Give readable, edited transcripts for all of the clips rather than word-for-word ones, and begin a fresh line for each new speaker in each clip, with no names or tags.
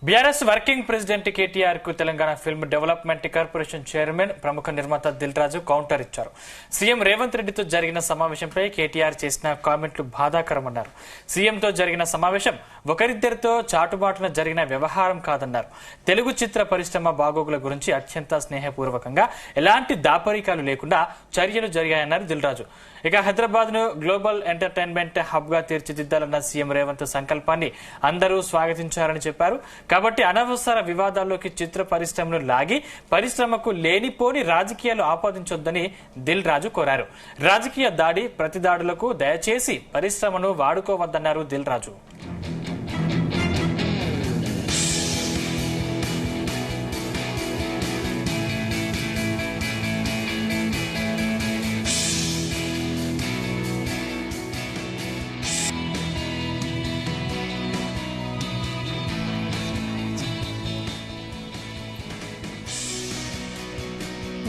BRS working president KTR కు Telangana film development corporation chairman ప్రముఖ నిర్మాత దిల్ రాజు కౌంటర్ ఇచ్చారు. సీఎం రేవంత్ రెడ్డితో జరిగిన సమావేశంపై కేటీఆర్ చేసిన కామెంట్లు బాధాకరమన్నారు. సీఎంతో జరిగిన సమావేశం ఒకరిద్దరితో చాటుబాటున జరిగిన వ్యవహారం కాదన్నారు. తెలుగు చిత్ర పరిశ్రమ బాగోగుల గురించి అత్యంత స్నేహపూర్వకంగా ఎలాంటి దాపరికాలు లేకుండా చర్యలు జరిగాయన్నారు దిల్ రాజు. ఇక హైదరాబాద్ ను గ్లోబల్ ఎంటర్టైన్మెంట్ హబ్ గా తీర్చిదిద్దాలన్న సీఎం రేవంత్ సంకల్పాన్ని అందరూ స్వాగతించారని చెప్పారు. కాబట్టి అనవసర వివాదాల్లోకి చిత్ర పరిశ్రమను లాగి పరిశ్రమకు లేనిపోని రాజకీయాలు ఆపాదించొద్దని దిల్ రాజు కోరారు. రాజకీయ దాడి ప్రతిదాడులకు దయచేసి పరిశ్రమను వాడుకోవద్దన్నారు Dil Raju.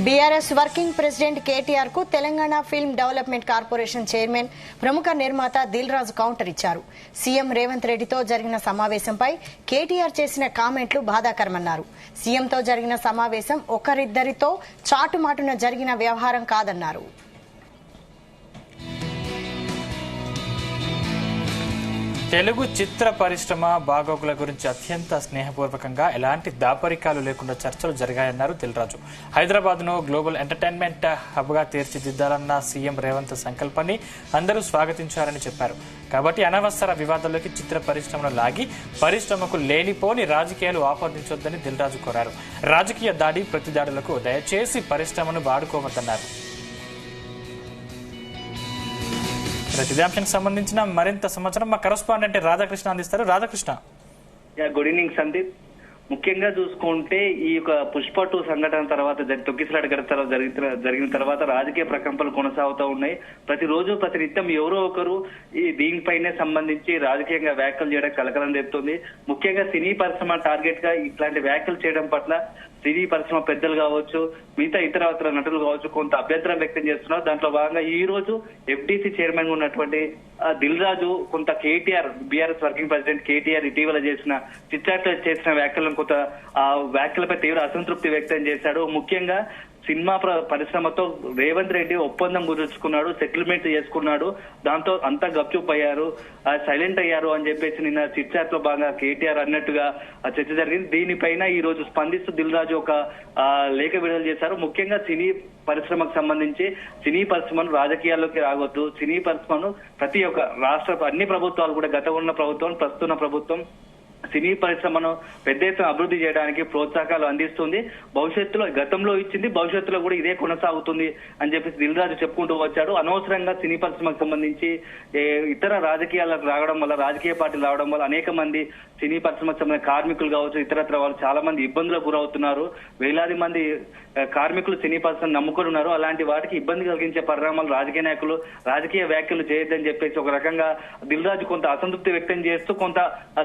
BRS working president KTR కు Telangana film development corporation chairman ప్రముఖ నిర్మాత దిల్ రాజు కౌంటర్ ఇచ్చారు. సీఎం రేవంత్ రెడ్డితో జరిగిన సమావేశంపై కేటీఆర్ చేసిన కామెంట్లు బాధాకరమన్నారు. సీఎంతో జరిగిన సమావేశం ఒకరిద్దరితో చాటుమాటున జరిగిన వ్యవహారం కాదన్నారు.
తెలుగు చిత్ర పరిశ్రమ బాగోగుల గురించి అత్యంత స్నేహపూర్వకంగా ఎలాంటి దాపరికాలు లేకుండా చర్చలు జరిగాయన్నారు దిల్ రాజు. హైదరాబాద్ ను గ్లోబల్ ఎంటర్టైన్మెంట్ హబ్ గా తీర్చిదిద్దాలన్న సీఎం రేవంత్ సంకల్పాన్ని అందరూ స్వాగతించారని చెప్పారు. కాబట్టి అనవసర వివాదాల్లోకి చిత్ర పరిశ్రమను లాగి పరిశ్రమకు లేనిపోని రాజకీయాలు ఆపాదించొద్దని దిల్ రాజు కోరారు. రాజకీయ దాడి ప్రతిదాడులకు దయచేసి పరిశ్రమను వాడుకోవద్దన్నారు. ఇదే అంశానికి సంబంధించిన మరింత సమాచారం మా కరెస్పాండెంట్ రాధాకృష్ణ అందిస్తారు. రాధాకృష్ణ.
Good evening Sandeep. ముఖ్యంగా చూసుకుంటే ఈ యొక్క పుష్ప 2 సంఘటన తర్వాత తొక్కిసలాట జరిగిన తర్వాత రాజకీయ ప్రకంపనలు కొనసాగుతూ ఉన్నాయి. ప్రతిరోజు ప్రతినిత్యం ఎవరో ఒకరు ఈ దీనిపైనే సంబంధించి రాజకీయంగా వ్యాఖ్యలు చేయడం కలకలం రేపుతుంది. ముఖ్యంగా సినీ పరిశ్రమ టార్గెట్ గా ఇట్లాంటి వ్యాఖ్యలు చేయడం పట్ల సినీ పరిశ్రమ పెద్దలు కావచ్చు, మిగతా ఇతర నటులు కావచ్చు కొంత అభ్యంతరం వ్యక్తం చేస్తున్నారు. దాంట్లో భాగంగా ఈ రోజు ఎఫ్డీసీ చైర్మన్ గా ఉన్నటువంటి దిల్ రాజు కొంత KTR BRS working president KTR ఇటీవల చేసిన వ్యాఖ్యలను కొంత ఆ వ్యాఖ్యలపై తీవ్ర అసంతృప్తి వ్యక్తం చేశాడు. ముఖ్యంగా సినిమా పరిశ్రమతో రేవంత్ రెడ్డి ఒప్పందం కుదుర్చుకున్నాడు, సెటిల్మెంట్ చేసుకున్నాడు, దాంతో అంతా గప్చుప్ అయ్యారు, సైలెంట్ అయ్యారు అని చెప్పేసి నిన్న చిట్చాట్ లో భాగంగా కేటీఆర్ అన్నట్టుగా చర్చ జరిగింది. దీనిపైన ఈ రోజు స్పందిస్తూ దిల్ రాజు ఒక లేఖ విడుదల చేశారు. ముఖ్యంగా సినీ పరిశ్రమకు సంబంధించి సినీ పరిశ్రమను రాజకీయాల్లోకి రావద్దు, సినీ పరిశ్రమను ప్రతి ఒక్క అన్ని ప్రభుత్వాలు కూడా గతంలో ఉన్న ప్రభుత్వం ప్రస్తుత ప్రభుత్వం సినీ పరిశ్రమను పెద్ద ఎత్తున అభివృద్ధి చేయడానికి ప్రోత్సాహకాలు అందిస్తుంది. భవిష్యత్తులో గతంలో ఇచ్చింది, భవిష్యత్తులో కూడా ఇదే కొనసాగుతుంది అని చెప్పేసి దిల్ రాజు చెప్పుకుంటూ వచ్చాడు. అనవసరంగా సినీ పరిశ్రమకు సంబంధించి ఇతర రాజకీయాలకు రావడం వల్ల, రాజకీయ పార్టీలు రావడం వల్ల అనేక మంది సినీ పరిశ్రమకు సంబంధించిన కార్మికులు కావచ్చు, ఇతరత్ర వాళ్ళు చాలా మంది ఇబ్బందులకు గురవుతున్నారు. వేలాది మంది కార్మికులు సినీ పరిశ్రమ నమ్ముకొని ఉన్నారు. అలాంటి వాటికి ఇబ్బంది కలిగించే పరిణామాలు రాజకీయ నాయకులు రాజకీయ వ్యాఖ్యలు చేయొద్దని చెప్పేసి ఒక రకంగా దిల్ రాజు కొంత అసంతృప్తి వ్యక్తం చేస్తూ కొంత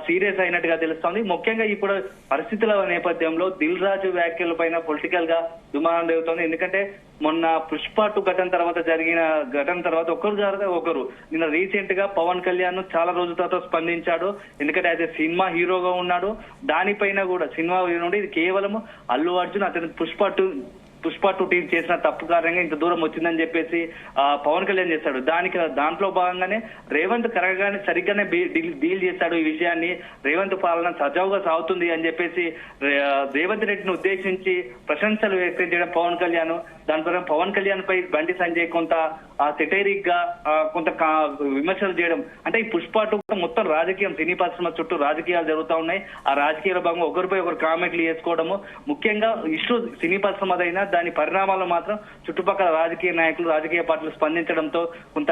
సీరియస్ అయినట్టుగా తెలుస్తోంది. ముఖ్యంగా ఇప్పుడు పరిస్థితుల నేపథ్యంలో దిల్ రాజు వ్యాఖ్యల పైన పొలిటికల్ గా దుమారం రేగుతోంది. ఎందుకంటే మొన్న పుష్ప 2 ఘటన తర్వాత ఒకరు నిన్న రీసెంట్ గా పవన్ కళ్యాణ్ చాలా రోజుల తర్వాత స్పందించాడు. ఎందుకంటే అయితే సినిమా హీరోగా ఉన్నాడు. దానిపైన కూడా సినిమా నుండి ఇది కేవలం అల్లు అర్జున్ అతని పుష్ప 2 టీం చేసిన తప్పు కారణంగా ఇంత దూరం వచ్చిందని చెప్పేసి పవన్ కళ్యాణ్ చేశాడు. దాంట్లో భాగంగానే రేవంత్ సరిగ్గానే డీల్ చేశాడు. ఈ విషయాన్ని రేవంత్ పాలన సజావుగా సాగుతుంది అని చెప్పేసి రేవంత్ రెడ్డిని ఉద్దేశించి ప్రశంసలు వ్యక్తం చేయడం పవన్ కళ్యాణ్. దాని ప్రకారం పవన్ కళ్యాణ్ పై బండి సంజయ్ కొంత సెటైరిక్ గా కొంత విమర్శలు చేయడం. అంటే ఈ పుష్ప 2 మొత్తం రాజకీయం సినీ పరిశ్రమ చుట్టూ రాజకీయాలు జరుగుతూ ఉన్నాయి. ఆ రాజకీయాల భాగంగా ఒకరిపై ఒకరు కామెంట్లు చేసుకోవడము, ముఖ్యంగా ఇష్యూ సినీ పరిశ్రమదైనా దాని పరిణామాలు మాత్రం చుట్టుపక్కల రాజకీయ నాయకులు రాజకీయ పార్టీలు స్పందించడంతో కొంత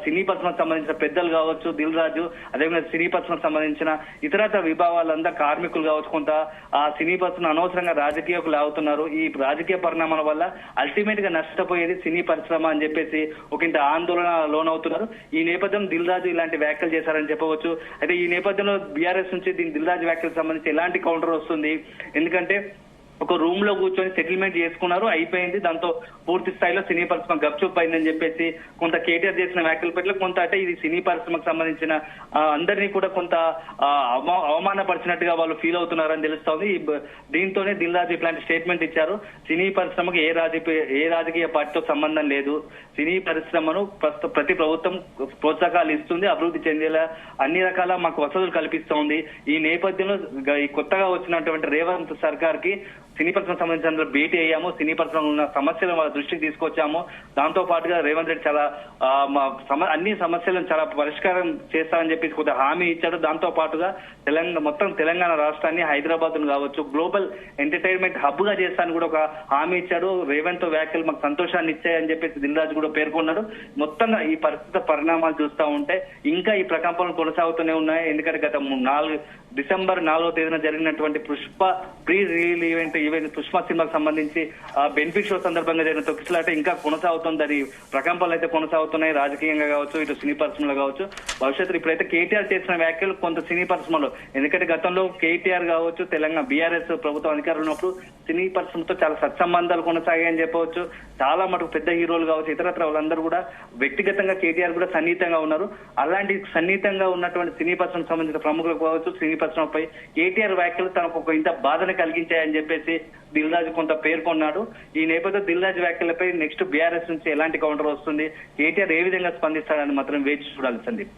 సినీ పరిశ్రమకు సంబంధించిన పెద్దలు కావచ్చు, దిల్ రాజు, అదేవిధంగా సినీ పరిశ్రమకు సంబంధించిన ఇతరత్ర విభాగాలంతా కార్మికులు కావచ్చు కొంత ఆ సినీ పరిశ్రమ అనవసరంగా రాజకీయకు లాగుతున్నారు. ఈ రాజకీయ పరిణామాల వల్ల అల్టిమేట్ గా నష్టపోయేది సినీ పరిశ్రమ అని చెప్పేసి ఒక ఇంత ఆందోళన లోనవుతున్నారు. ఈ నేపథ్యం దిల్ రాజు ఇలాంటి వ్యాఖ్యలు చేశారని చెప్పవచ్చు. అయితే ఈ నేపథ్యంలో బీఆర్ఎస్ నుంచి దిల్ రాజు వ్యాఖ్యలకు సంబంధించి ఎలాంటి కౌంటర్ వస్తుంది? ఎందుకంటే ఒక రూమ్ లో కూర్చొని సెటిల్మెంట్ చేసుకున్నారు, అయిపోయింది. దాంతో పూర్తి స్థాయిలో సినీ పరిశ్రమ గప్చుప్ అయిందని చెప్పేసి కొంత కేటీఆర్ చేసిన వ్యాఖ్యల పట్ల కొంత అంటే ఇది సినీ పరిశ్రమకు సంబంధించిన అందరినీ కూడా కొంత అవమానపరిచినట్టుగా వాళ్ళు ఫీల్ అవుతున్నారని తెలుస్తోంది. దీంతోనే దిల్ రాజు ఇట్లాంటి స్టేట్మెంట్ ఇచ్చారు. సినీ పరిశ్రమకు ఏ రాజకీయ పార్టీతో సంబంధం లేదు, సినీ పరిశ్రమను ప్రతి ప్రభుత్వం ప్రోత్సాహకాలు ఇస్తుంది, అభివృద్ధి చెందేలా అన్ని రకాల మాకు వసతులు కల్పిస్తోంది. ఈ నేపథ్యంలో ఈ కొత్తగా వచ్చినటువంటి రేవంత్ సర్కార్ కి సినీ పరిశ్రమ సంబంధించిన భేటీ అయ్యాము, సినీ పరిశ్రమ ఉన్న సమస్యలను వాళ్ళ దృష్టికి తీసుకొచ్చాము. దాంతో పాటుగా రేవంత్ రెడ్డి చాలా అన్ని సమస్యలను చాలా పరిష్కారం చేస్తారని చెప్పి కొంత హామీ ఇచ్చాడు. దాంతో పాటుగా మొత్తం తెలంగాణ రాష్ట్రాన్ని, హైదరాబాద్ కావచ్చు గ్లోబల్ ఎంటర్టైన్మెంట్ హబ్ గా చేస్తానని కూడా ఒక హామీ ఇచ్చాడు. రేవంత్ వ్యాఖ్యలు మాకు సంతోషాన్ని ఇచ్చాయని చెప్పేసి దిల్ రాజు కూడా పేర్కొన్నాడు. మొత్తంగా ఈ పరిస్థితి పరిణామాలు చూస్తూ ఉంటే ఇంకా ఈ ప్రకంపనలు కొనసాగుతూనే ఉన్నాయి. ఎందుకంటే గత డిసెంబర్ 4వ తేదీన జరిగినటువంటి Pushpa pre release event Pushpa సినిమాకు సంబంధించి బెనిఫిట్ షో సందర్భంగా జరిగిన తొక్కిసలాట ఇంకా కొనసాగుతుంది. అది ప్రకంపనలు అయితే కొనసాగుతున్నాయి, రాజకీయంగా కావచ్చు, ఇటు సినీ పరిశ్రమలో కావచ్చు. భవిష్యత్తులో ఇప్పుడైతే కేటీఆర్ చేసిన వ్యాఖ్యలు కొంత సినీ పరిశ్రమలో, ఎందుకంటే గతంలో కేటీఆర్ కావచ్చు తెలంగాణ బీఆర్ఎస్ ప్రభుత్వం అధికారులు ఉన్నప్పుడు సినీ పరిశ్రమతో చాలా సత్సంబంధాలు కొనసాగాయని చెప్పవచ్చు. చాలా మటుకు పెద్ద హీరోలు కావచ్చు, ఇతరత్ర వాళ్ళందరూ కూడా వ్యక్తిగతంగా కేటీఆర్ కూడా సన్నిహితంగా ఉన్నారు. అలాంటి సన్నిహితంగా ఉన్నటువంటి సినీ పరిశ్రమకు సంబంధించిన ప్రముఖులకు కావచ్చు, సినీ పరిశ్రమపై కేటీఆర్ వ్యాఖ్యలు తనకు ఒక ఇంత బాధను కలిగించాయని చెప్పేసి దిల్ రాజు కొంత పేర్కొన్నాడు. ఈ నేపథ్యంలో దిల్ రాజు వ్యాఖ్యలపై నెక్స్ట్ బీఆర్ఎస్ నుంచి ఎలాంటి కౌంటర్ వస్తుంది, కేటీఆర్ ఏ విధంగా స్పందిస్తాడని మాత్రం వేచి చూడాలి సందీప్.